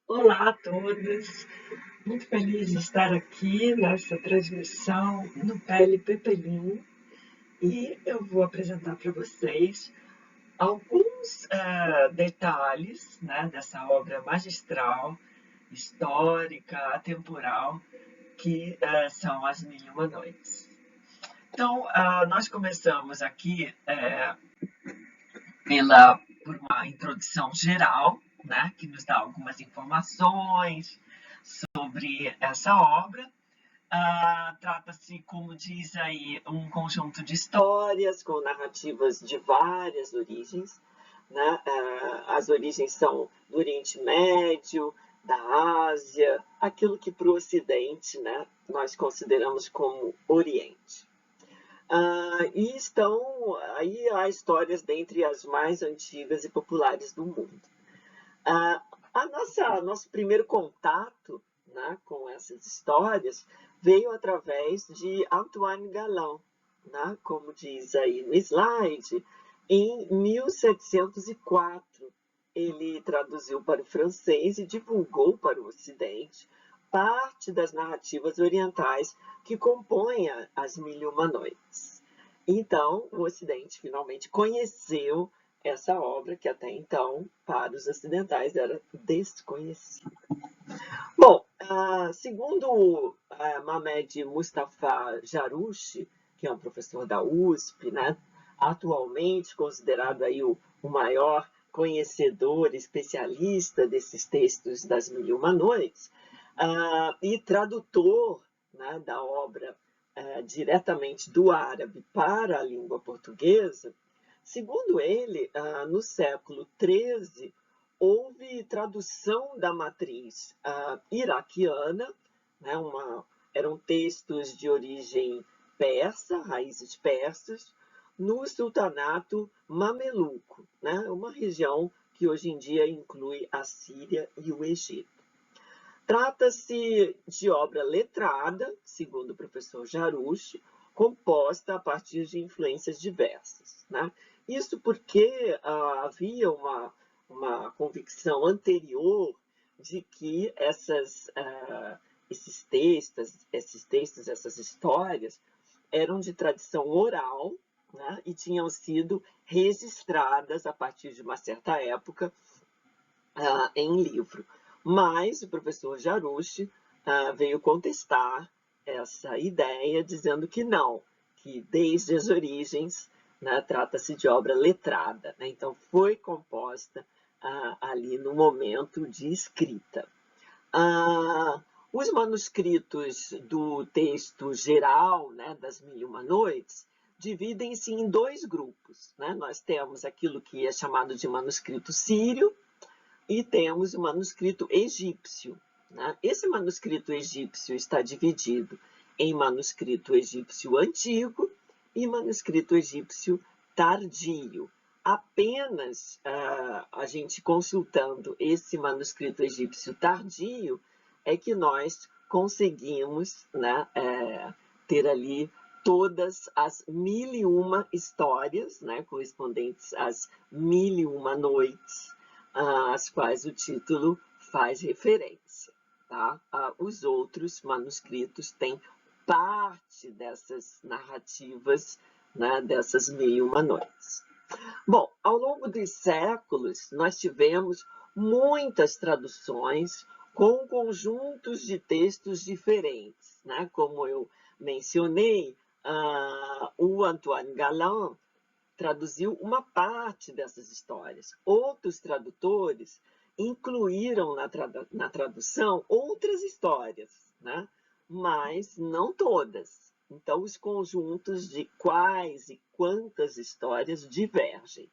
Olá a todos, muito feliz de estar aqui nessa transmissão no Pele Pepelim e eu vou apresentar para vocês alguns detalhes, né, dessa obra magistral, histórica, atemporal, que são As Mil e Uma Noites. Então, nós começamos aqui por uma introdução geral, né, que nos dá algumas informações sobre essa obra. Trata-se, como diz aí, um conjunto de histórias com narrativas de várias origens, né? As origens são do Oriente Médio, da Ásia, aquilo que para o Ocidente, né, nós consideramos como Oriente. E estão aí há histórias dentre as mais antigas e populares do mundo. Nosso primeiro contato, né, com essas histórias veio através de Antoine Galland, né, como diz aí no slide, em 1704. Ele traduziu para o francês e divulgou para o Ocidente parte das narrativas orientais que compõem As Mil e Uma Noites. Então, o Ocidente finalmente conheceu essa obra que até então, para os ocidentais, era desconhecida. Bom, segundo Mamed Mustafa Jarouche, que é um professor da USP, né, atualmente considerado aí o maior conhecedor, especialista desses textos das Mil e Uma Noites, e tradutor, né, da obra diretamente do árabe para a língua portuguesa, segundo ele, no século XIII, houve tradução da matriz iraquiana, né, eram textos de origem persa, raízes persas, no sultanato mameluco, né, uma região que hoje em dia inclui a Síria e o Egito. Trata-se de obra letrada, segundo o professor Jarouche, composta a partir de influências diversas, né? Isso porque havia uma convicção anterior de que esses textos, essas histórias, eram de tradição oral, né, e tinham sido registradas a partir de uma certa época em livro. Mas o professor Jarouche veio contestar essa ideia, dizendo que não, que desde as origens, né, trata-se de obra letrada, né? Então foi composta ali no momento de escrita. Os manuscritos do texto geral, né, das Mil e Uma Noites, dividem-se em dois grupos, né? Nós temos aquilo que é chamado de manuscrito sírio, e temos o manuscrito egípcio, né? Esse manuscrito egípcio está dividido em manuscrito egípcio antigo e manuscrito egípcio tardio. Apenas a gente consultando esse manuscrito egípcio tardio é que nós conseguimos, né, ter ali todas as mil e uma histórias, né, correspondentes às mil e uma noites, às quais o título faz referência. Tá? Os outros manuscritos têm parte dessas narrativas, né, dessas Mil e Uma Noites. Bom, ao longo dos séculos, nós tivemos muitas traduções com conjuntos de textos diferentes, né? Como eu mencionei, o Antoine Galland traduziu uma parte dessas histórias. Outros tradutores incluíram na tradução outras histórias, né? Mas não todas. Então, os conjuntos de quais e quantas histórias divergem.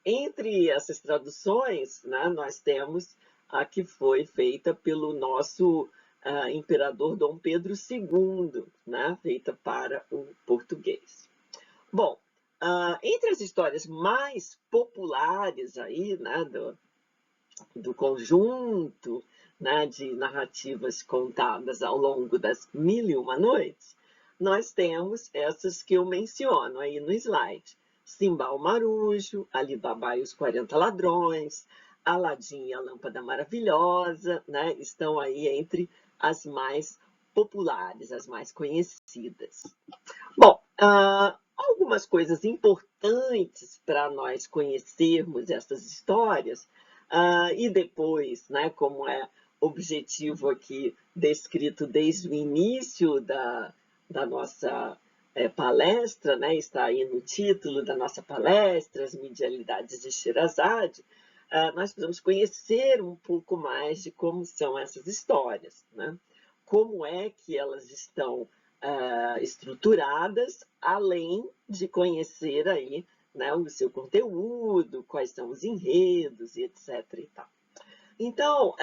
Entre essas traduções, né, nós temos a que foi feita pelo nosso imperador Dom Pedro II, né, feita para o português. Bom, entre as histórias mais populares aí, né, do conjunto, né, de narrativas contadas ao longo das Mil e Uma Noites, nós temos essas que eu menciono aí no slide. Simbá o Marujo, Ali Babá e os 40 Ladrões, Aladim e a Lâmpada Maravilhosa, né, estão aí entre as mais populares, as mais conhecidas. Bom, algumas coisas importantes para nós conhecermos essas histórias, e depois, né, como é objetivo aqui descrito desde o início da nossa palestra, né, está aí no título da nossa palestra, As Medialidades de Sherazade, nós precisamos conhecer um pouco mais de como são essas histórias, né? Como é que elas estão estruturadas, além de conhecer aí, né, o seu conteúdo, quais são os enredos e etc. E tal. Então,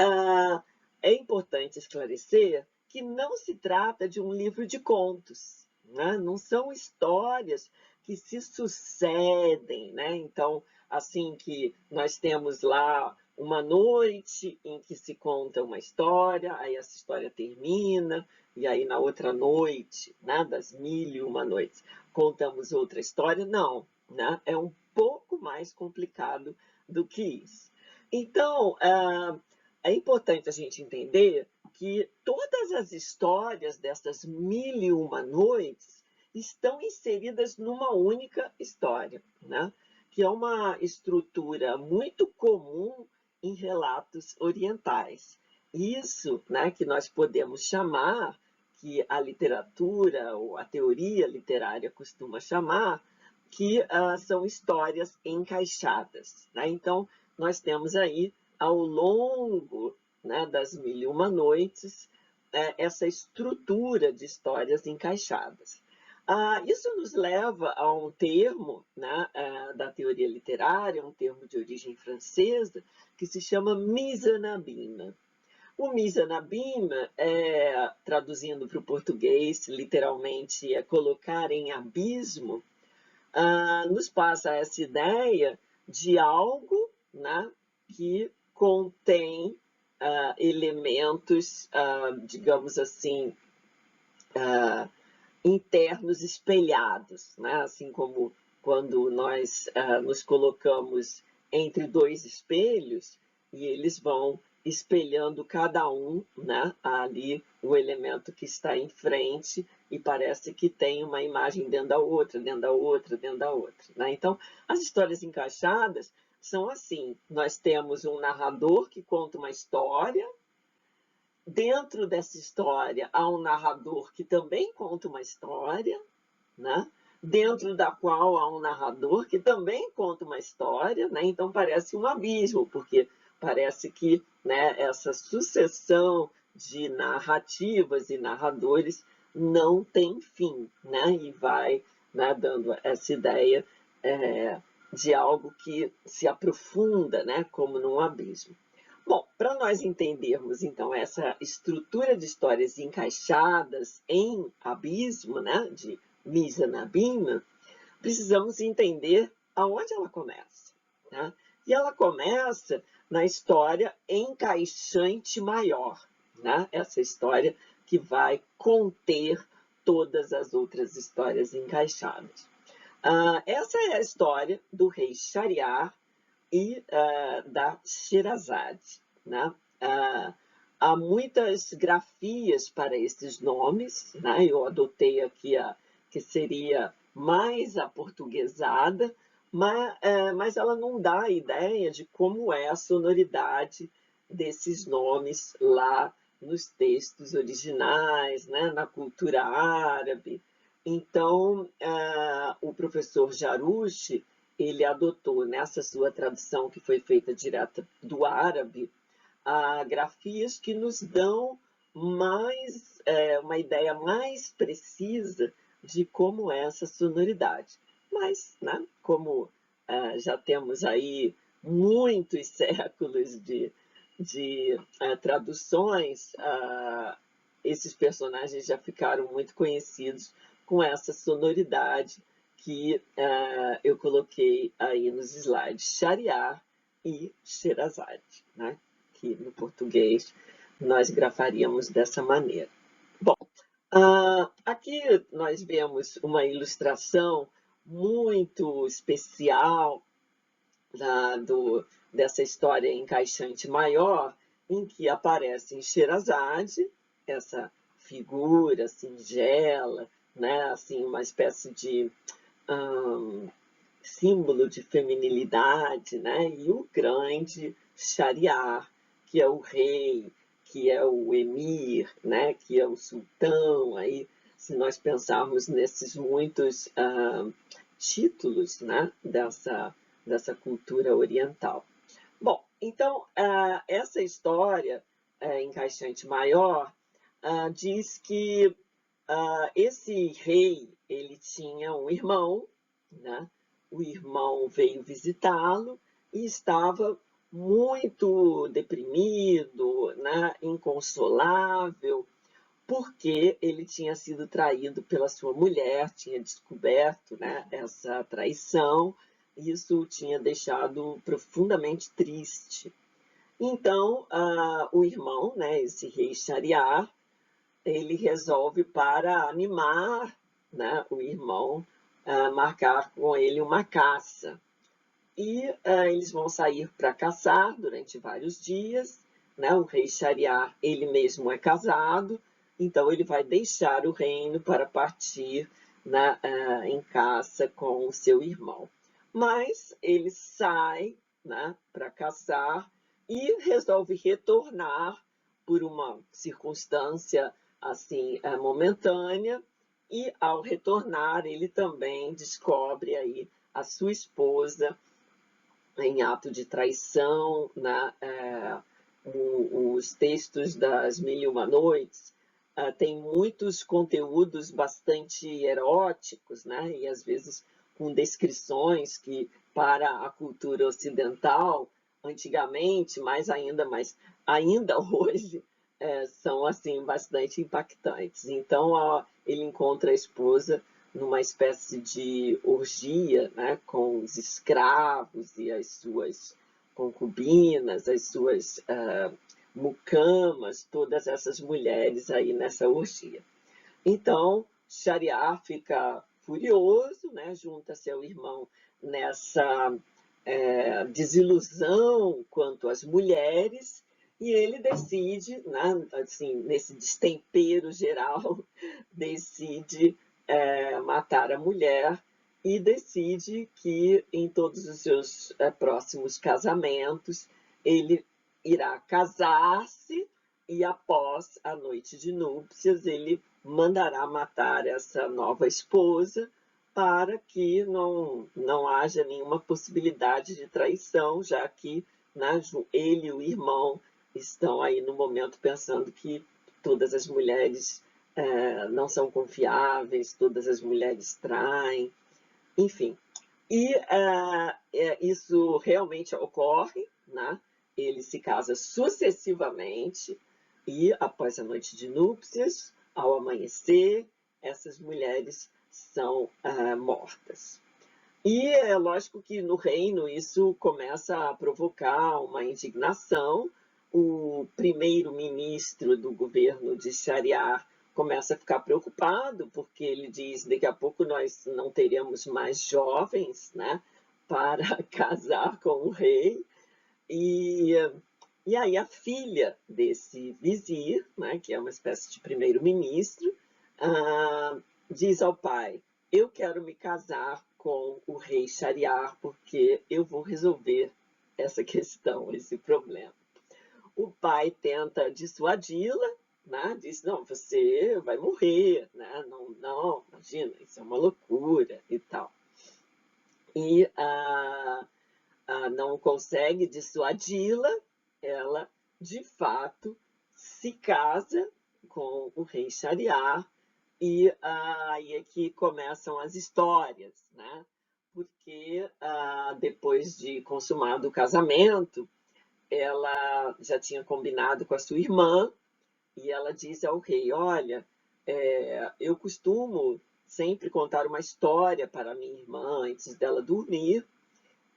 é importante esclarecer que não se trata de um livro de contos, né? Não são histórias que se sucedem, né? Então, assim que nós temos lá uma noite em que se conta uma história, aí essa história termina, e aí na outra noite, né, das 1001 noites, contamos outra história. Não, né? É um pouco mais complicado do que isso. Então, é importante a gente entender que todas as histórias dessas 1001 noites estão inseridas numa única história, né? Que é uma estrutura muito comum em relatos orientais. Isso, né, que nós podemos chamar, que a literatura ou a teoria literária costuma chamar, que são histórias encaixadas, né? Então, nós temos aí, ao longo, né, das 1001 noites, essa estrutura de histórias encaixadas. Isso nos leva a um termo, né, da teoria literária, um termo de origem francesa, que se chama mise en abîme. O mise en abîme, traduzindo para o português, literalmente, é colocar em abismo, nos passa essa ideia de algo, né, que contém elementos, digamos assim, internos espelhados, né? Assim como quando nós nos colocamos entre dois espelhos e eles vão espelhando cada um, né, ali o elemento que está em frente e parece que tem uma imagem dentro da outra, dentro da outra, dentro da outra, né? Então, as histórias encaixadas são assim, nós temos um narrador que conta uma história. Dentro dessa história, há um narrador que também conta uma história, né? Dentro da qual há um narrador que também conta uma história, né? Então parece um abismo, porque parece que, né, essa sucessão de narrativas e narradores não tem fim, né? E vai, né, dando essa ideia de algo que se aprofunda, né, como num abismo. Bom, para nós entendermos, então, essa estrutura de histórias encaixadas em abismo, né, de mise en abîme, precisamos entender aonde ela começa, né? E ela começa na história encaixante maior, né? Essa história que vai conter todas as outras histórias encaixadas. Essa é a história do rei Shahryar e da Sherazade, né? Há muitas grafias para esses nomes, né? Eu adotei aqui a que seria mais aportuguesada, mas ela não dá a ideia de como é a sonoridade desses nomes lá nos textos originais, né? Na cultura árabe. Então, o professor Jarouche, ele adotou nessa sua tradução, que foi feita direta do árabe, grafias que nos dão mais, uma ideia mais precisa de como é essa sonoridade. Mas, né, como já temos aí muitos séculos de traduções, esses personagens já ficaram muito conhecidos com essa sonoridade que eu coloquei aí nos slides, Shahryar e Sherazade, né? Que no português nós grafaríamos dessa maneira. Bom, aqui nós vemos uma ilustração muito especial dessa história encaixante maior, em que aparece Sherazade, essa figura singela, né, assim, uma espécie de símbolo de feminilidade, né, e o grande Shahriar, que é o rei, que é o emir, né, que é o sultão. Aí, se nós pensarmos nesses muitos títulos, né, dessa cultura oriental. Bom, então, essa história encaixante maior diz que esse rei, ele tinha um irmão, né? O irmão veio visitá-lo e estava muito deprimido, né? Inconsolável, porque ele tinha sido traído pela sua mulher, tinha descoberto, né, essa traição, e isso o tinha deixado profundamente triste. Então, o irmão, né, esse rei Shahriar, ele resolve, para animar, né, o irmão, marcar com ele uma caça. E eles vão sair para caçar durante vários dias, né? O rei Shahriar, ele mesmo é casado, então ele vai deixar o reino para partir, né, em caça com o seu irmão. Mas ele sai, né, para caçar e resolve retornar por uma circunstância assim momentânea, e ao retornar ele também descobre aí a sua esposa em ato de traição, né? Os textos das Mil e Uma Noites têm muitos conteúdos bastante eróticos, né? E às vezes com descrições que, para a cultura ocidental, antigamente, mas ainda hoje, são assim bastante impactantes. Então, ele encontra a esposa numa espécie de orgia, né, com os escravos e as suas concubinas, as suas mucamas, todas essas mulheres aí nessa orgia. Então, Shahriar fica furioso, né, junta-se ao irmão nessa desilusão quanto às mulheres, e ele decide, né, assim, nesse destempero geral, decide matar a mulher, e decide que em todos os seus próximos casamentos ele irá casar-se, e após a noite de núpcias ele mandará matar essa nova esposa, para que não haja nenhuma possibilidade de traição, já que, né, ele e o irmão estão aí no momento pensando que todas as mulheres não são confiáveis, todas as mulheres traem, enfim. E isso realmente ocorre, né? Ele se casa sucessivamente e, após a noite de núpcias, ao amanhecer, essas mulheres são mortas. E é lógico que no reino isso começa a provocar uma indignação. O primeiro-ministro do governo de Shahriar começa a ficar preocupado, porque ele diz: daqui a pouco nós não teremos mais jovens, né, para casar com o rei. E aí a filha desse vizir, né, que é uma espécie de primeiro-ministro, diz ao pai: eu quero me casar com o rei Shahriar, porque eu vou resolver essa questão, esse problema. O pai tenta dissuadi-la, né? Diz: não, você vai morrer, né? Não, imagina, isso é uma loucura e tal. E não consegue dissuadi-la, ela de fato se casa com o rei Shahriar, e aí é que começam as histórias, né? Porque depois de consumado o casamento, ela já tinha combinado com a sua irmã, e ela diz ao rei: olha, eu costumo sempre contar uma história para minha irmã antes dela dormir,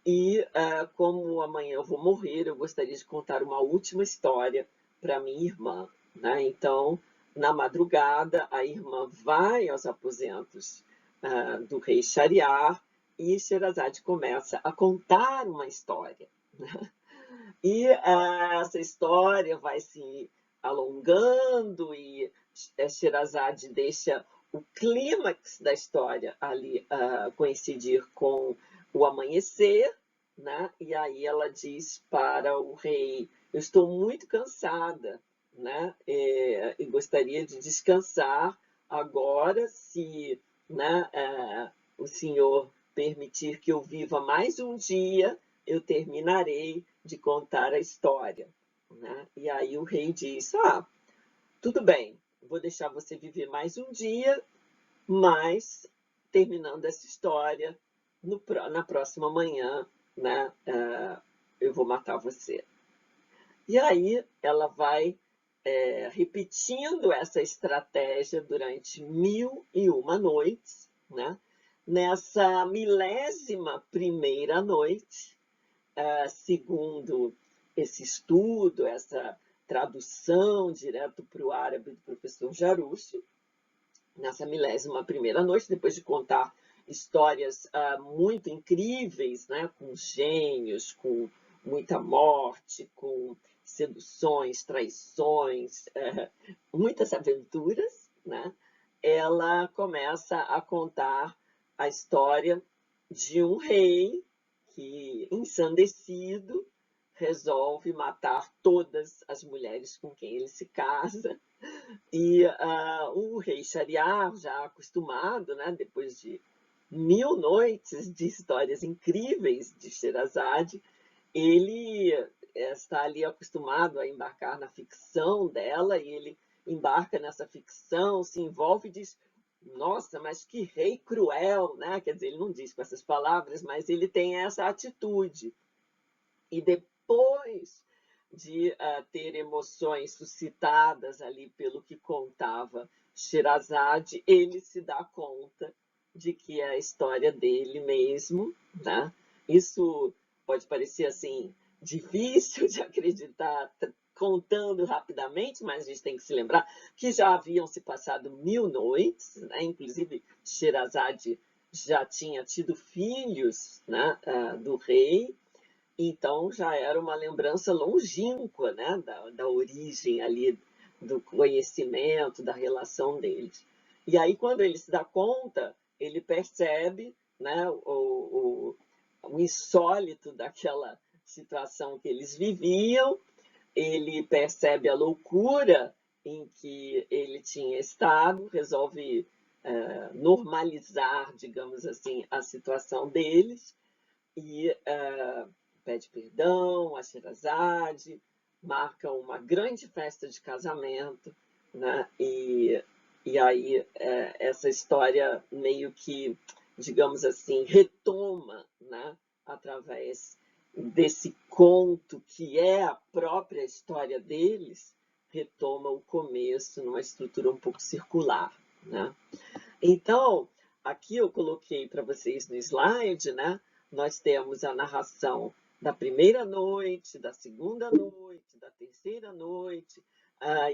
e como amanhã eu vou morrer, eu gostaria de contar uma última história para minha irmã, né? Então, na madrugada, a irmã vai aos aposentos do rei Shahriar e Sherazade começa a contar uma história, né? E essa história vai se alongando e Sherazade deixa o clímax da história ali coincidir com o amanhecer, né? E aí ela diz para o rei: eu estou muito cansada, né? E gostaria de descansar agora, se, né, o senhor permitir que eu viva mais um dia, eu terminarei de contar a história, né? E aí o rei diz: tudo bem, vou deixar você viver mais um dia, mas terminando essa história, na próxima manhã, né, eu vou matar você. E aí ela vai repetindo essa estratégia durante 1001 noites, né? Nessa 11ª noite, segundo esse estudo, essa tradução direto para o árabe do professor Jarusso, nessa 11ª noite, depois de contar histórias muito incríveis, né, com gênios, com muita morte, com seduções, traições, muitas aventuras, né, ela começa a contar a história de um rei que, ensandecido, resolve matar todas as mulheres com quem ele se casa. E o rei Shahriar, já acostumado, né, depois de 1000 noites de histórias incríveis de Sherazade, ele está ali acostumado a embarcar na ficção dela, e ele embarca nessa ficção, se envolve e diz: nossa, mas que rei cruel, né? Quer dizer, ele não diz com essas palavras, mas ele tem essa atitude. E depois de ter emoções suscitadas ali pelo que contava Sherazade, ele se dá conta de que é a história dele mesmo, né? Isso pode parecer assim difícil de acreditar contando rapidamente, mas a gente tem que se lembrar que já haviam se passado 1000 noites, né? Inclusive Sherazade já tinha tido filhos, né, do rei. Então já era uma lembrança longínqua, né, da origem ali, do conhecimento, da relação deles. E aí, quando ele se dá conta, ele percebe, né, o insólito daquela situação que eles viviam, ele percebe a loucura em que ele tinha estado, resolve normalizar, digamos assim, a situação deles e pede perdão a Sherazade, marca uma grande festa de casamento, né? E aí essa história meio que, digamos assim, retoma, né? Através desse conto que é a própria história deles, retoma o começo numa estrutura um pouco circular, né? Então, aqui eu coloquei para vocês no slide, né? Nós temos a narração da primeira noite, da segunda noite, da terceira noite,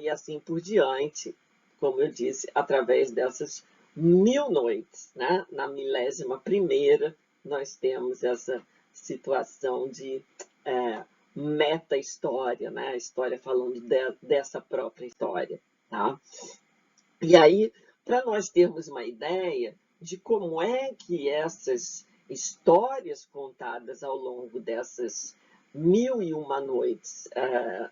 e assim por diante, como eu disse, através dessas 1000 noites, né? Na 11ª, nós temos essa situação de meta-história, né? A história falando dessa própria história, tá? E aí, para nós termos uma ideia de como é que essas histórias contadas ao longo dessas 1001 noites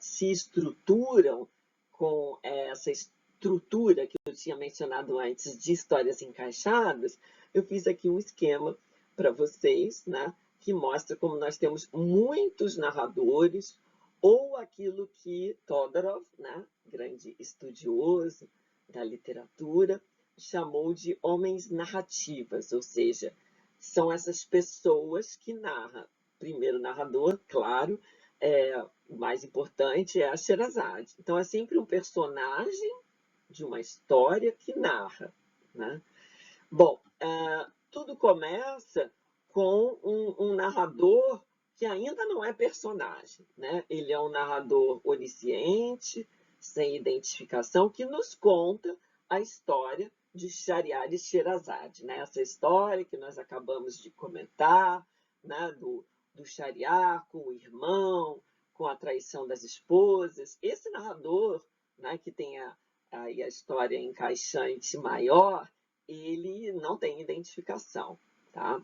se estruturam com essa estrutura que eu tinha mencionado antes de histórias encaixadas, eu fiz aqui um esquema para vocês, né, que mostra como nós temos muitos narradores, ou aquilo que Todorov, né, grande estudioso da literatura, chamou de homens narrativas, ou seja, são essas pessoas que narram. Primeiro narrador, claro, o mais importante é a Sherazade. Então é sempre um personagem de uma história que narra, né? Bom, tudo começa com um narrador que ainda não é personagem, né? Ele é um narrador onisciente, sem identificação, que nos conta a história de Shahryar e Sherazade, né? Essa história que nós acabamos de comentar, né? do Shahryar com o irmão, com a traição das esposas. Esse narrador, né, que tem a história encaixante maior, ele não tem identificação, tá?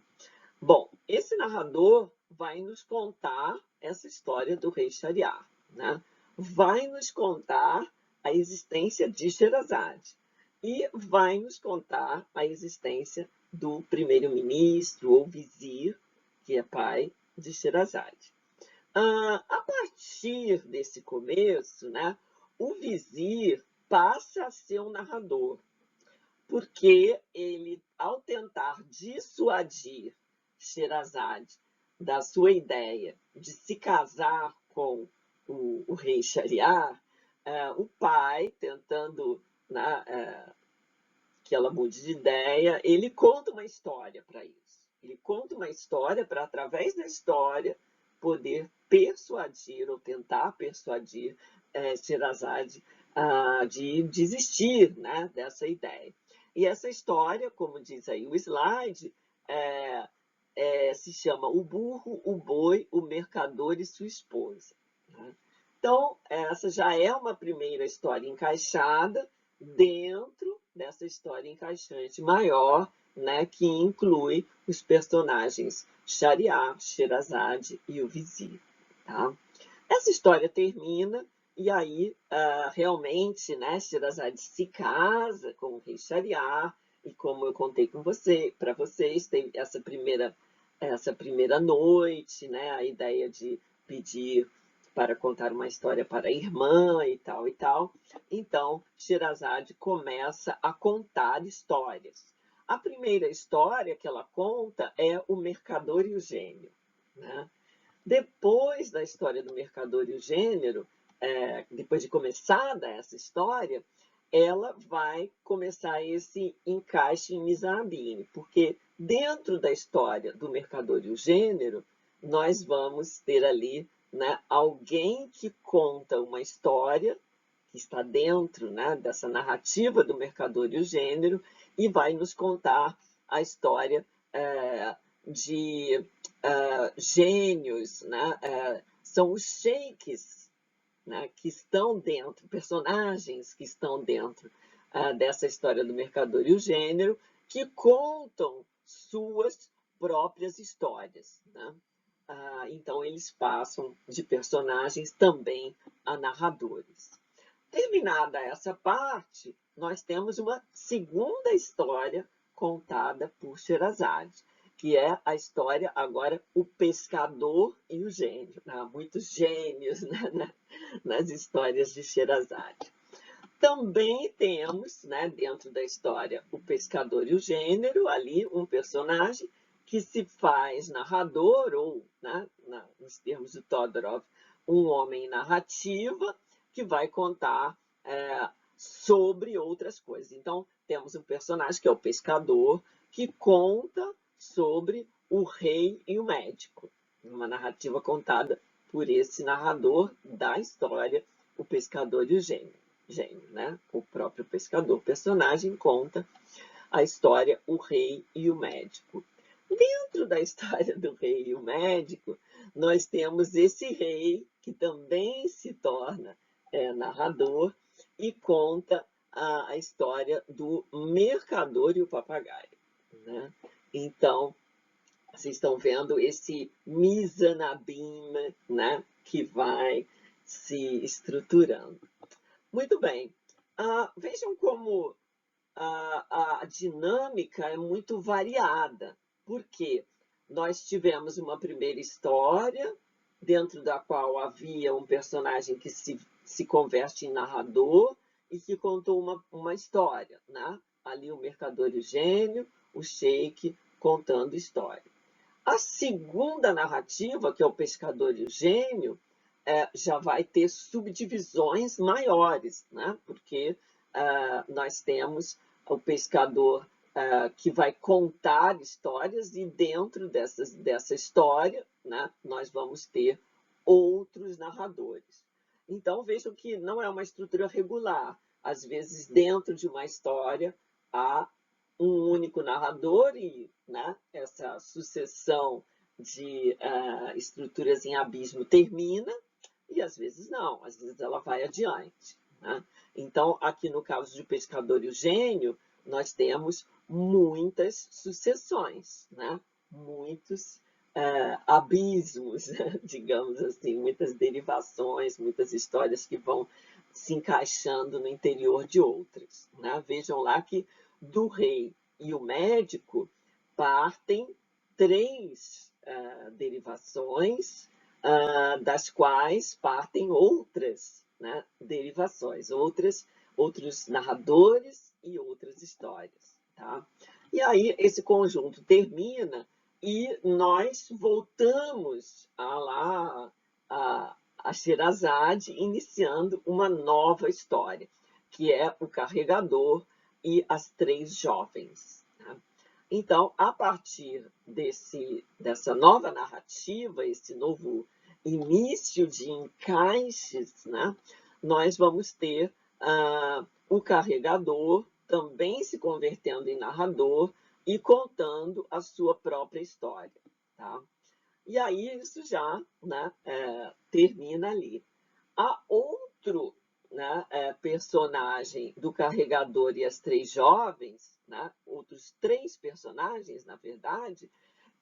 Bom, esse narrador vai nos contar essa história do rei Shahryar, né? Vai nos contar a existência de Sherazade e vai nos contar a existência do primeiro-ministro ou vizir, que é pai de Sherazade. A partir desse começo, né, o vizir passa a ser um narrador, porque ele, ao tentar dissuadir Sherazade da sua ideia de se casar com o rei Shahryar, o pai, tentando, né, que ela mude de ideia, ele conta uma história para isso. Ele conta uma história para, através da história, poder persuadir ou tentar persuadir Sherazade de desistir, né, dessa ideia. E essa história, como diz aí o slide, se chama O Burro, o Boi, o Mercador e Sua Esposa. Né? Então, essa já é uma primeira história encaixada dentro dessa história encaixante maior, né, que inclui os personagens Shahryar, Sherazade e o vizir. Tá? Essa história termina e aí realmente, né, Sherazade se casa com o rei Shahryar e, como eu contei para vocês, tem essa primeira noite, né, a ideia de pedir para contar uma história para a irmã e tal e tal. Então, Sherazade começa a contar histórias. A primeira história que ela conta é O Mercador e o Gênio, né? Depois da história do Mercador e o Gênero, depois de começada essa história, ela vai começar esse encaixe em Mizraim, porque dentro da história do Mercador e o Gênero, nós vamos ter ali, né, alguém que conta uma história que está dentro, né, dessa narrativa do Mercador e o Gênero e vai nos contar a história de gênios, né? São os sheiks, né, que estão dentro, personagens que estão dentro dessa história do Mercador e o Gênero, que contam suas próprias histórias. Né? Então, eles passam de personagens também a narradores. Terminada essa parte, nós temos uma segunda história contada por Sherazade, que é a história agora O Pescador e o Gênio. Muitos gênios, né, nas histórias de Sherazade. Também temos, né, dentro da história O Pescador e o Gênero, ali um personagem que se faz narrador, ou, né, nos termos de Todorov, um homem narrativa, que vai contar sobre outras coisas. Então, temos um personagem que é o pescador, que conta sobre o rei e o médico. Uma narrativa contada por esse narrador da história, O Pescador e o Gênio, né? O próprio pescador, personagem, conta a história O Rei e o Médico. Dentro da história do rei e o médico, nós temos esse rei que também se torna narrador e conta a história do mercador e o papagaio. Né? Então, vocês estão vendo esse Mizanabim, né, que vai se estruturando. Muito bem. Vejam como a dinâmica é muito variada, porque nós tivemos uma primeira história, dentro da qual havia um personagem que se converte em narrador e que contou uma história, né? Ali o mercador e o gênio, o sheik contando história. A segunda narrativa, que é o pescador e o gênio, já vai ter subdivisões maiores, né? Porque nós temos o pescador que vai contar histórias e dentro dessa história, né, nós vamos ter outros narradores. Então, vejam que não é uma estrutura regular. Às vezes, dentro de uma história, há um único narrador e, né, essa sucessão de estruturas em abismo termina, e às vezes não, às vezes ela vai adiante, né? Então, aqui no caso de O Pescador e o Gênio, nós temos muitas sucessões, né? Muitos abismos, digamos assim, muitas derivações, muitas histórias que vão se encaixando no interior de outras, né? Vejam lá que do rei e o médico partem três derivações, das quais partem outras, né, derivações, outros narradores e outras histórias. Tá? E aí esse conjunto termina e nós voltamos a Sherazade, iniciando uma nova história, que é o carregador e as três jovens. Né? Então, a partir dessa nova narrativa, esse novo início de encaixes, né, nós vamos ter o carregador também se convertendo em narrador e contando a sua própria história. Tá? E aí isso já, né, termina ali. Há outro, né, personagem do carregador e as três jovens, né, outros três personagens, na verdade,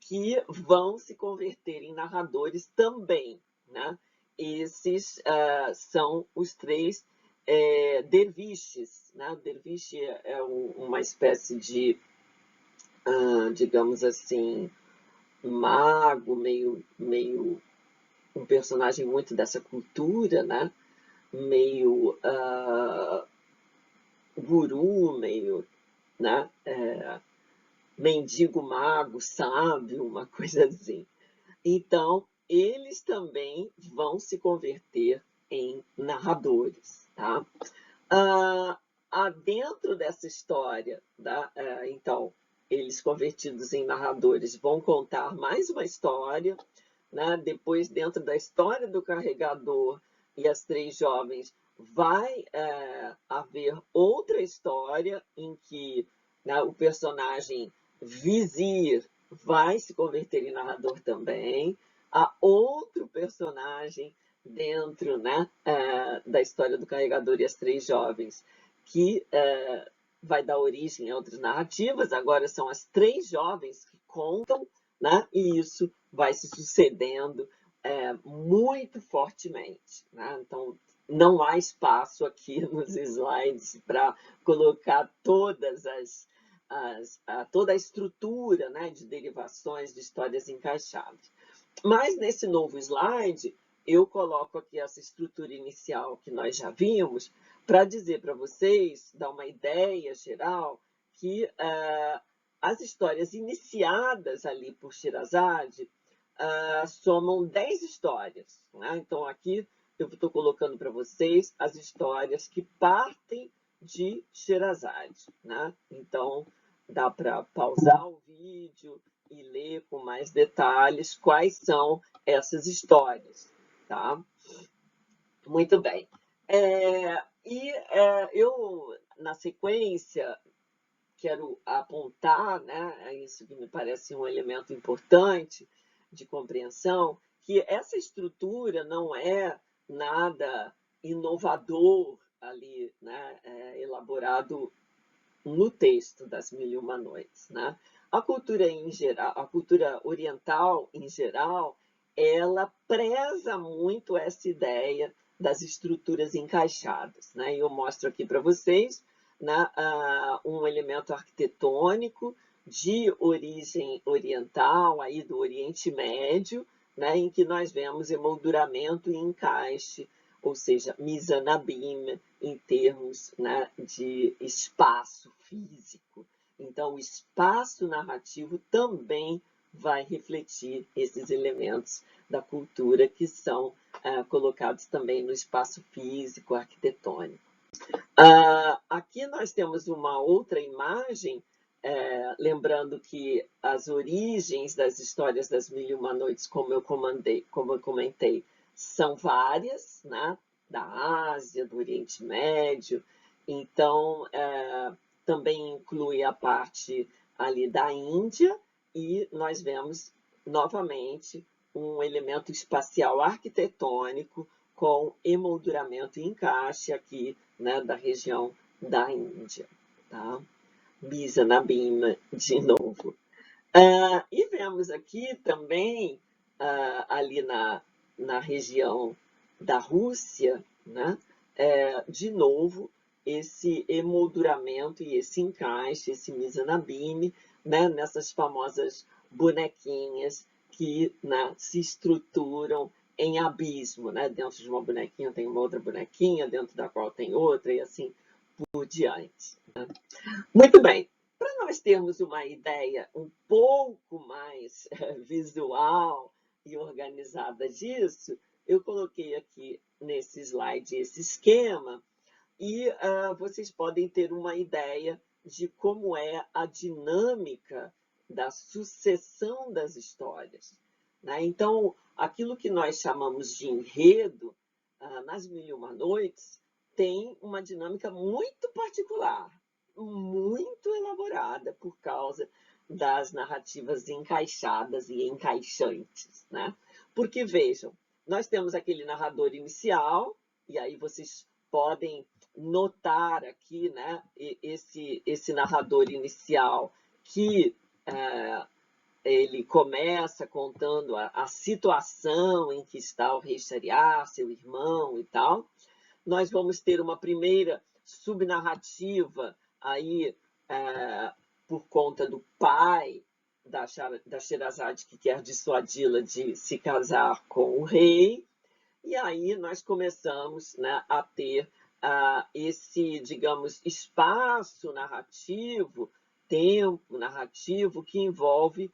que vão se converter em narradores também. Né? Esses são os três derviches. Né? O derviche é uma espécie de, digamos assim, mago, meio um personagem muito dessa cultura, né? Meio guru, meio, né? Mendigo mago, sábio, uma coisa assim. Então, eles também vão se converter em narradores. Tá? Dentro dessa história, tá? Então, eles convertidos em narradores vão contar mais uma história. Né? Depois, dentro da história do carregador e as três jovens, vai haver outra história em que, né, o personagem Vizir vai se converter em narrador também. Há outro personagem dentro, né, da história do carregador e as três jovens que vai dar origem a outras narrativas. Agora são as três jovens que contam, né, e isso vai se sucedendo muito fortemente. Né? Então, não há espaço aqui nos slides para colocar toda a estrutura, né, de derivações de histórias encaixadas. Mas nesse novo slide, eu coloco aqui essa estrutura inicial que nós já vimos, para dizer para vocês, dar uma ideia geral, que as histórias iniciadas ali por Sherazade somam 10 histórias. Né? Então, aqui eu estou colocando para vocês as histórias que partem de Sherazade. Né? Então, dá para pausar o vídeo e ler com mais detalhes quais são essas histórias. Tá? Muito bem. Eu, na sequência, quero apontar, né, isso que me parece um elemento importante de compreensão, que essa estrutura não é nada inovador ali, né, elaborado no texto das Mil e Uma Noites. Né? A cultura em geral, a cultura oriental em geral, ela preza muito essa ideia das estruturas encaixadas. Né? Eu mostro aqui para vocês, né, um elemento arquitetônico de origem oriental, aí do Oriente Médio, né, em que nós vemos emolduramento e encaixe, ou seja, Mizanabim, em termos, né, de espaço físico. Então, o espaço narrativo também vai refletir esses elementos da cultura que são colocados também no espaço físico, arquitetônico. Aqui nós temos uma outra imagem, lembrando que as origens das histórias das Mil e Uma Noites, como eu comentei, são várias, né? Da Ásia, do Oriente Médio. Então, também inclui a parte ali da Índia, e nós vemos novamente um elemento espacial arquitetônico com emolduramento e encaixe aqui, né, da região da Índia. Tá? Mizanabima de novo. E vemos aqui também, ali na região da Rússia, né, de novo, esse emolduramento e esse encaixe, esse Mizanabime, né, nessas famosas bonequinhas que, né, se estruturam em abismo. Né? Dentro de uma bonequinha tem uma outra bonequinha, dentro da qual tem outra, e assim por diante. Né? Muito bem. Para nós termos uma ideia um pouco mais visual e organizada disso, eu coloquei aqui nesse slide esse esquema, e vocês podem ter uma ideia de como é a dinâmica da sucessão das histórias. Né? Então, aquilo que nós chamamos de enredo, nas Mil e Uma Noites, tem uma dinâmica muito particular, muito elaborada por causa das narrativas encaixadas e encaixantes. Né? Porque, vejam, nós temos aquele narrador inicial, e aí vocês podem notar aqui, né, esse narrador inicial que ele começa contando a situação em que está o rei Shariar, seu irmão e tal. Nós vamos ter uma primeira subnarrativa aí, por conta do pai da Sherazade, que quer dissuadi-la de se casar com o rei. E aí nós começamos, né, a ter esse, digamos, espaço narrativo, tempo narrativo, que envolve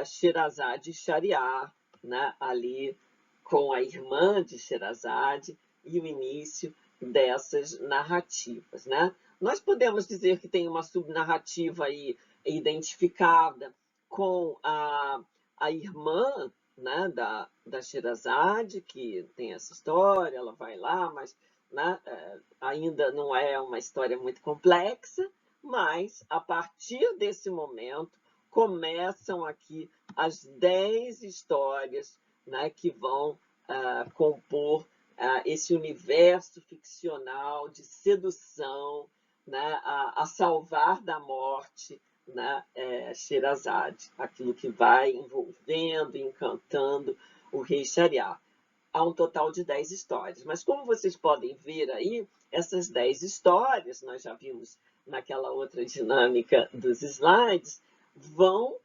Sherazade e Shariar, né, ali com a irmã de Sherazade, e o início dessas narrativas. Né? Nós podemos dizer que tem uma subnarrativa aí identificada com a irmã, né, da Sherazade, que tem essa história, ela vai lá, mas, né, ainda não é uma história muito complexa, mas a partir desse momento começam aqui as 10 histórias, né, que vão compor esse universo ficcional de sedução, né, a salvar da morte, né, Sherazade, aquilo que vai envolvendo, encantando o rei Shariar. Há um total de 10 histórias, mas como vocês podem ver aí, essas 10 histórias, nós já vimos naquela outra dinâmica dos slides, vão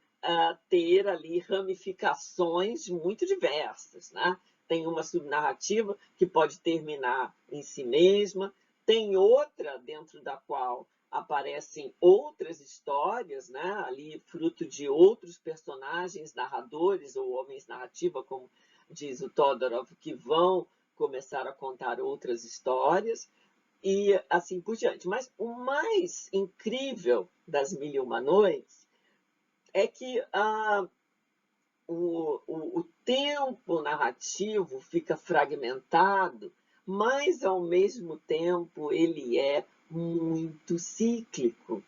ter ali ramificações muito diversas. Né? Tem uma subnarrativa que pode terminar em si mesma, tem outra dentro da qual aparecem outras histórias, né, ali fruto de outros personagens narradores ou homens narrativa, como diz o Todorov, que vão começar a contar outras histórias e assim por diante. Mas o mais incrível das Mil e Uma Noites é que o tempo narrativo fica fragmentado, mas ao mesmo tempo ele é muito cíclico.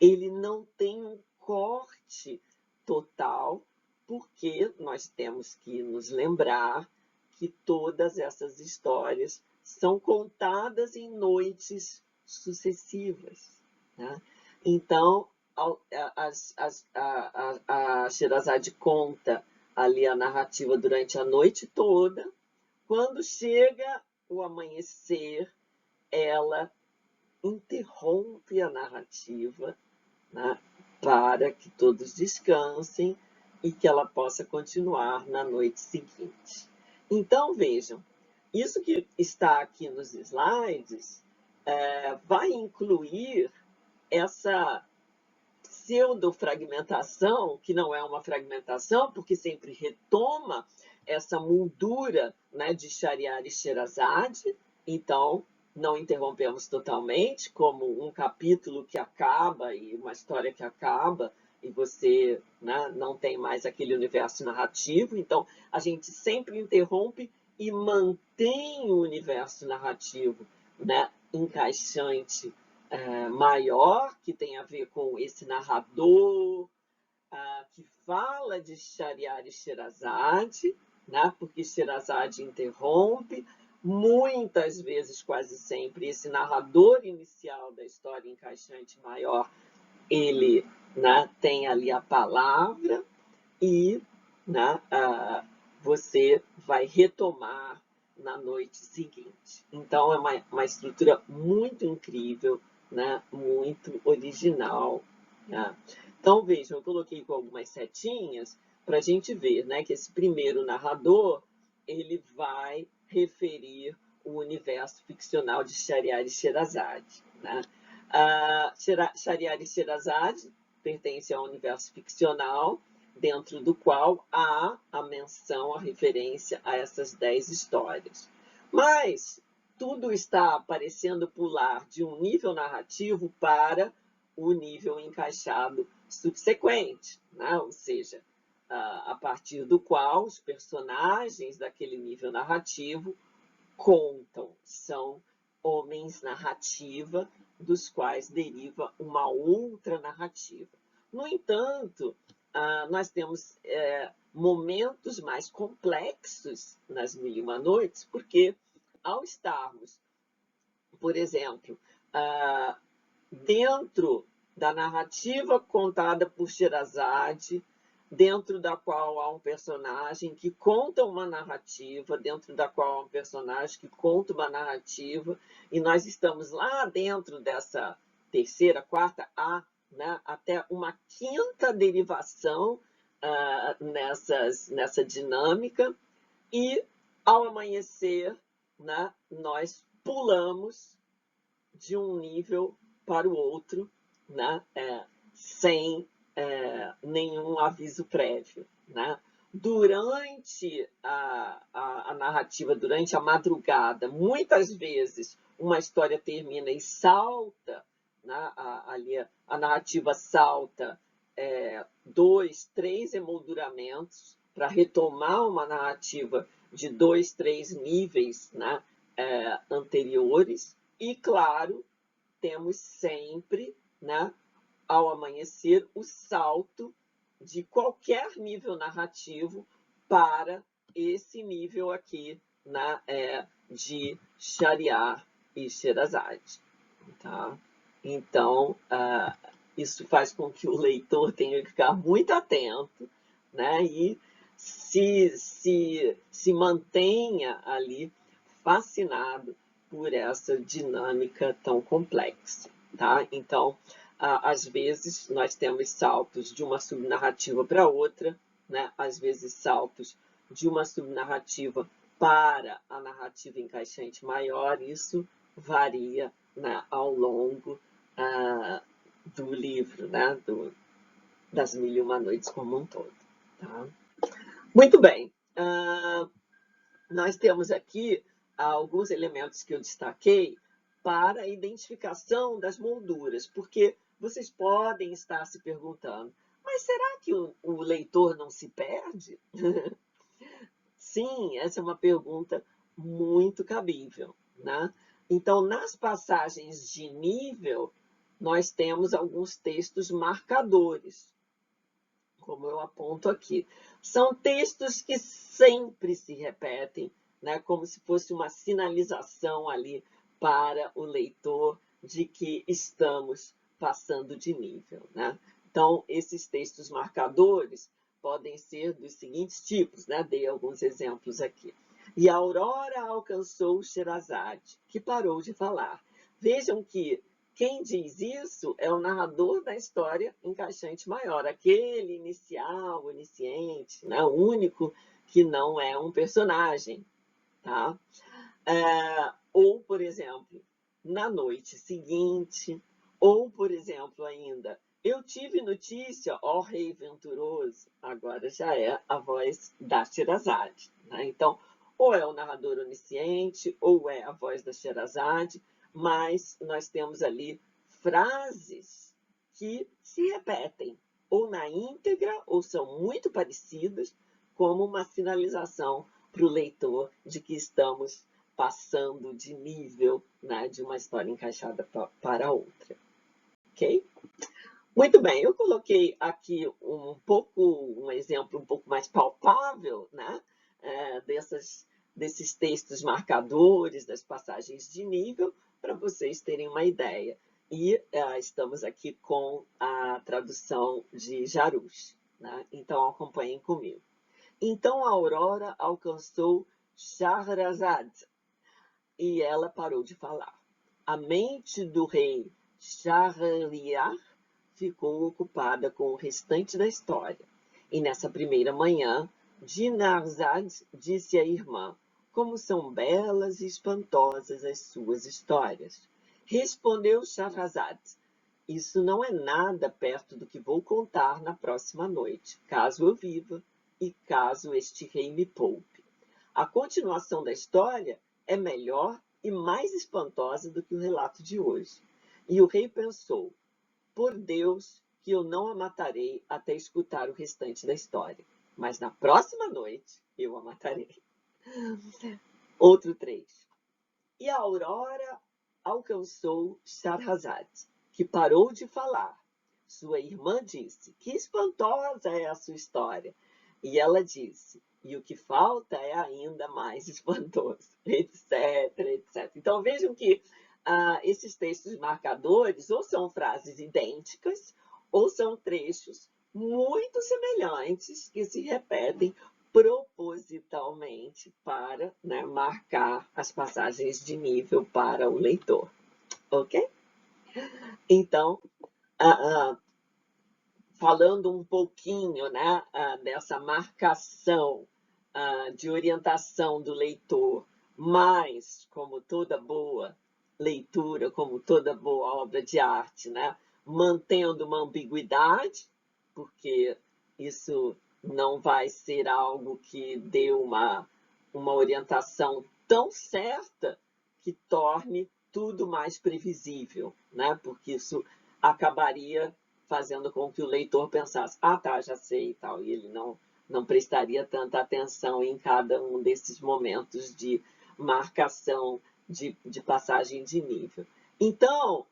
Ele não tem um corte total, porque nós temos que nos lembrar que todas essas histórias são contadas em noites sucessivas. Né? Então, a Sherazade conta ali a narrativa durante a noite toda. Quando chega o amanhecer, ela interrompe a narrativa, né, para que todos descansem e que ela possa continuar na noite seguinte. Então, vejam, isso que está aqui nos slides vai incluir essa pseudofragmentação, que não é uma fragmentação, porque sempre retoma essa moldura, né, de Shariar e Sherazade. Então, não interrompemos totalmente, como um capítulo que acaba e uma história que acaba, e você, né, não tem mais aquele universo narrativo. Então, a gente sempre interrompe e mantém o universo narrativo, né, encaixante maior, que tem a ver com esse narrador, que fala de Shahryar e Sherazade, né? Porque Sherazade interrompe, muitas vezes, quase sempre, esse narrador inicial da história encaixante maior, ele, né, tem ali a palavra e, né, você vai retomar na noite seguinte. Então, é uma estrutura muito incrível, né, muito original. Né? Então, vejam, eu coloquei com algumas setinhas para a gente ver, né, que esse primeiro narrador ele vai referir o universo ficcional de Shahryar e Sherazade. Né? Shahryar e Sherazade pertence ao universo ficcional, dentro do qual há a menção, a referência a essas 10 histórias. Mas tudo está parecendo pular de um nível narrativo para o nível encaixado subsequente, né? Ou seja, a partir do qual os personagens daquele nível narrativo contam, são homens narrativa, dos quais deriva uma outra narrativa. No entanto, nós temos momentos mais complexos nas Mil e Uma Noites, porque ao estarmos, por exemplo, dentro da narrativa contada por Sherazade, dentro da qual há um personagem que conta uma narrativa, dentro da qual há um personagem que conta uma narrativa, e nós estamos lá dentro dessa terceira, quarta, né, até uma quinta derivação nessa dinâmica, e ao amanhecer, né, nós pulamos de um nível para o outro, né, sem nenhum aviso prévio. Né? Durante a narrativa, durante a madrugada, muitas vezes uma história termina e salta, né, ali a narrativa salta 2, 3 emolduramentos para retomar uma narrativa de 2, 3 níveis, né, anteriores, e, claro, temos sempre, né, ao amanhecer, o salto de qualquer nível narrativo para esse nível aqui, né, de Shahryar e Sherazade. Tá? Então, isso faz com que o leitor tenha que ficar muito atento, né, e se mantenha ali fascinado por essa dinâmica tão complexa. Tá? Então, às vezes, nós temos saltos de uma subnarrativa para outra, né? Às vezes saltos de uma subnarrativa para a narrativa encaixante maior, isso varia, né, ao longo do livro, né, das Mil e Uma Noites como um todo. Tá? Muito bem, nós temos aqui alguns elementos que eu destaquei para a identificação das molduras, porque vocês podem estar se perguntando, mas será que o leitor não se perde? Sim, essa é uma pergunta muito cabível. Né? Então, nas passagens de nível, nós temos alguns textos marcadores, como eu aponto aqui. São textos que sempre se repetem, né, como se fosse uma sinalização ali para o leitor de que estamos passando de nível. Né? Então, esses textos marcadores podem ser dos seguintes tipos, né? Dei alguns exemplos aqui. E a aurora alcançou Sherazade, que parou de falar. Vejam que quem diz isso é o narrador da história encaixante maior, aquele inicial, onisciente, né? O único que não é um personagem. Tá? Ou, por exemplo, na noite seguinte, ou, por exemplo, ainda, eu tive notícia, ó rei venturoso, agora já é a voz da Sherazade. Né? Então, ou é o narrador onisciente, ou é a voz da Sherazade, mas nós temos ali frases que se repetem, ou na íntegra, ou são muito parecidas, como uma sinalização para o leitor de que estamos passando de nível, né, de uma história encaixada para outra. Ok? Muito bem, eu coloquei aqui um exemplo um pouco mais palpável, né, desses textos marcadores, das passagens de nível, para vocês terem uma ideia. E estamos aqui com a tradução de Jarus, né? Então acompanhem comigo. Então a aurora alcançou Shahrazad e ela parou de falar. A mente do rei Shahryar ficou ocupada com o restante da história. E nessa primeira manhã, Dinarzad disse à irmã: como são belas e espantosas as suas histórias. Respondeu Shahrazad: isso não é nada perto do que vou contar na próxima noite, caso eu viva e caso este rei me poupe. A continuação da história é melhor e mais espantosa do que o relato de hoje. E o rei pensou: por Deus que eu não a matarei até escutar o restante da história. Mas na próxima noite eu a matarei. Outro 3. E a aurora alcançou Shahrazad, que parou de falar. Sua irmã disse: que espantosa é a sua história. E ela disse: e o que falta é ainda mais espantoso, etc, etc. Então vejam que esses textos marcadores ou são frases idênticas ou são trechos muito semelhantes que se repetem propositalmente para, né, marcar as passagens de nível para o leitor. Ok? Então, falando um pouquinho, né, dessa marcação de orientação do leitor, mas, como toda boa leitura, como toda boa obra de arte, né, mantendo uma ambiguidade, porque isso não vai ser algo que dê uma orientação tão certa que torne tudo mais previsível, né, porque isso acabaria fazendo com que o leitor pensasse: ah, tá, já sei e tal, e ele não prestaria tanta atenção em cada um desses momentos de marcação de passagem de nível. Então,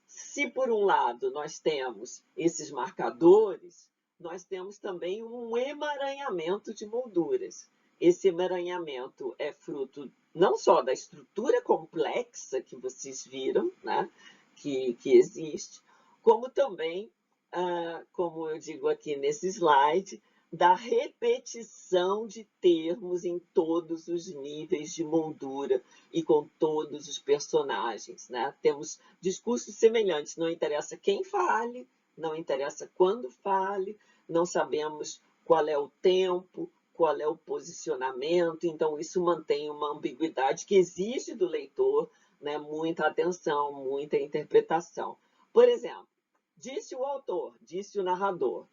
se por um lado nós temos esses marcadores, nós temos também um emaranhamento de molduras. Esse emaranhamento é fruto não só da estrutura complexa que vocês viram, né, que existe, como também, como eu digo aqui nesse slide, da repetição de termos em todos os níveis de moldura e com todos os personagens, né? Temos discursos semelhantes, não interessa quem fale, não interessa quando fale, não sabemos qual é o tempo, qual é o posicionamento, então isso mantém uma ambiguidade que exige do leitor, né, muita atenção, muita interpretação. Por exemplo, disse o autor, disse o narrador,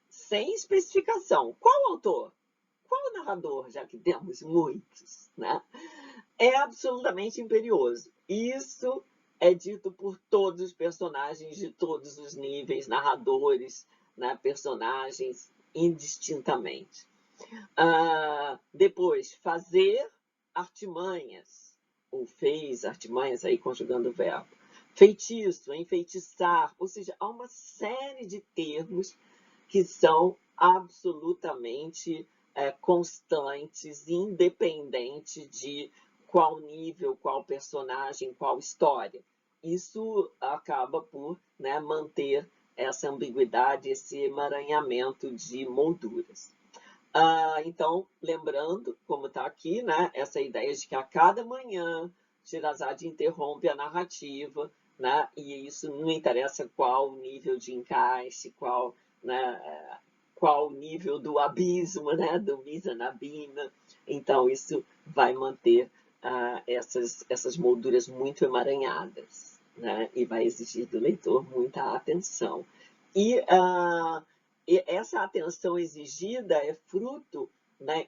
sem especificação. Qual autor? Qual narrador, já que temos muitos, né? É absolutamente imperioso. Isso é dito por todos os personagens de todos os níveis, narradores, né, personagens, indistintamente. Depois, fazer artimanhas, ou fez artimanhas, aí conjugando o verbo. Feitiço, enfeitiçar, ou seja, há uma série de termos que são absolutamente constantes, independente de qual nível, qual personagem, qual história. Isso acaba por, né, manter essa ambiguidade, esse emaranhamento de molduras. Então, lembrando, como está aqui, né, essa ideia de que a cada manhã Sherazade interrompe a narrativa, né, e isso não interessa qual nível de encaixe, qual, né, qual nível do abismo, né, do Mizanabina. Então, isso vai manter essas molduras muito emaranhadas, né, e vai exigir do leitor muita atenção. E essa atenção exigida é fruto, né,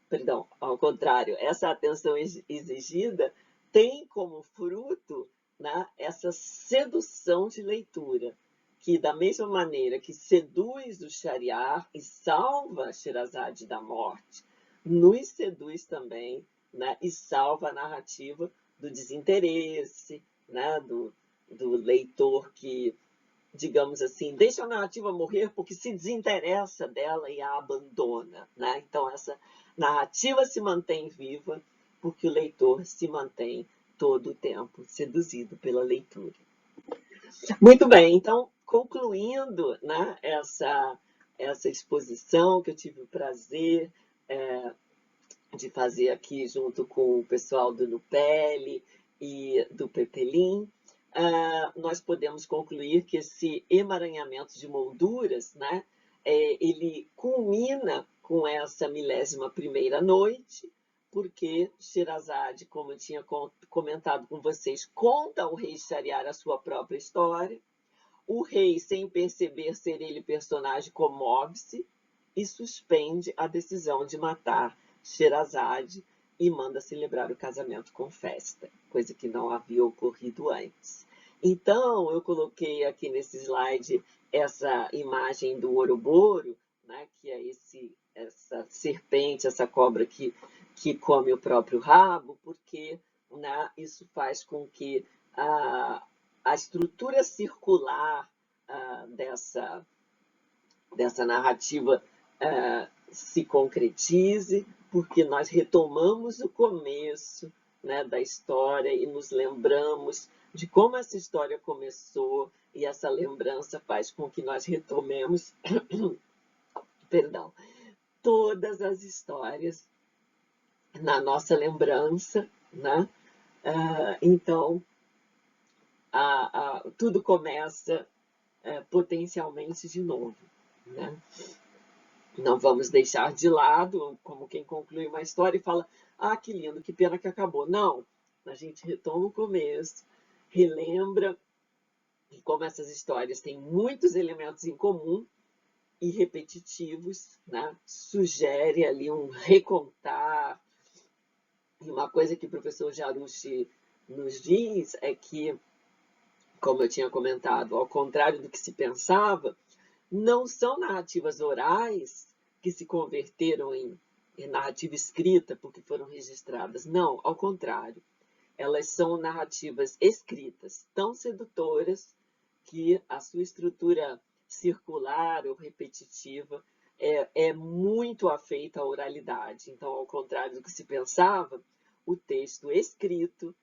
perdão, ao contrário, essa atenção exigida tem como fruto, né, essa sedução de leitura, que da mesma maneira que seduz o Shahryar e salva Sherazade da morte, nos seduz também né, e salva a narrativa do desinteresse, né, do leitor que, digamos assim, deixa a narrativa morrer porque se desinteressa dela e a abandona, né? Então, essa narrativa se mantém viva porque o leitor se mantém todo o tempo seduzido pela leitura. Muito bem, então, concluindo, né, essa exposição que eu tive o prazer de fazer aqui junto com o pessoal do Nupele e do Pepelim, nós podemos concluir que esse emaranhamento de molduras, né, ele culmina com essa 11ª noite, porque Sherazade, como eu tinha comentado com vocês, conta ao rei Shahriar a sua própria história. O rei, sem perceber ser ele personagem, comove-se e suspende a decisão de matar Sherazade e manda celebrar o casamento com festa, coisa que não havia ocorrido antes. Então, eu coloquei aqui nesse slide essa imagem do Ouroboro, né, que é essa serpente, essa cobra que come o próprio rabo, porque, né, isso faz com que a estrutura circular dessa narrativa se concretize, porque nós retomamos o começo, né, da história e nos lembramos de como essa história começou, e essa lembrança faz com que nós retomemos perdão, todas as histórias na nossa lembrança, né? Então, tudo começa potencialmente de novo, né? Não vamos deixar de lado, como quem conclui uma história e fala, ah, que lindo, que pena que acabou. Não, a gente retoma o começo, relembra que como essas histórias têm muitos elementos em comum e repetitivos, né? Sugere ali um recontar. E uma coisa que o professor Jarushi nos diz é que, como eu tinha comentado, ao contrário do que se pensava, não são narrativas orais que se converteram em narrativa escrita porque foram registradas. Não, ao contrário. Elas são narrativas escritas, tão sedutoras que a sua estrutura circular ou repetitiva é muito afeita à oralidade. Então, ao contrário do que se pensava, o texto escrito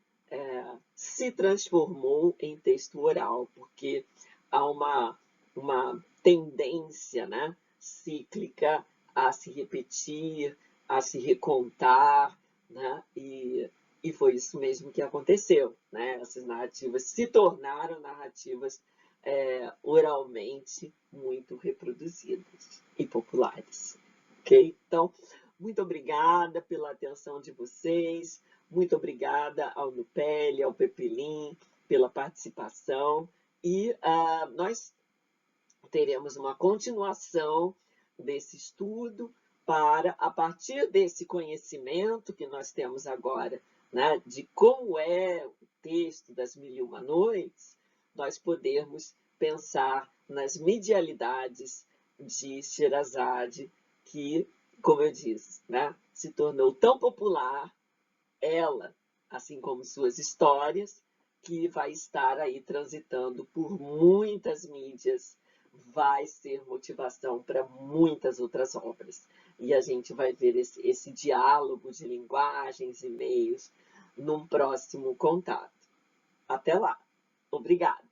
se transformou em texto oral, porque há uma tendência, né, cíclica a se repetir, a se recontar, né, e foi isso mesmo que aconteceu, né? Essas narrativas se tornaram narrativas oralmente muito reproduzidas e populares. Ok? Então, muito obrigada pela atenção de vocês, muito obrigada ao Nupele, ao Pepelim, pela participação, e nós teremos uma continuação desse estudo para, a partir desse conhecimento que nós temos agora, né, de como é o texto das Mil e Uma Noites, nós podermos pensar nas medialidades de Sherazade, que, como eu disse, né, se tornou tão popular, ela, assim como suas histórias, que vai estar aí transitando por muitas mídias, vai ser motivação para muitas outras obras. E a gente vai ver esse diálogo de linguagens e meios num próximo contato. Até lá. Obrigada.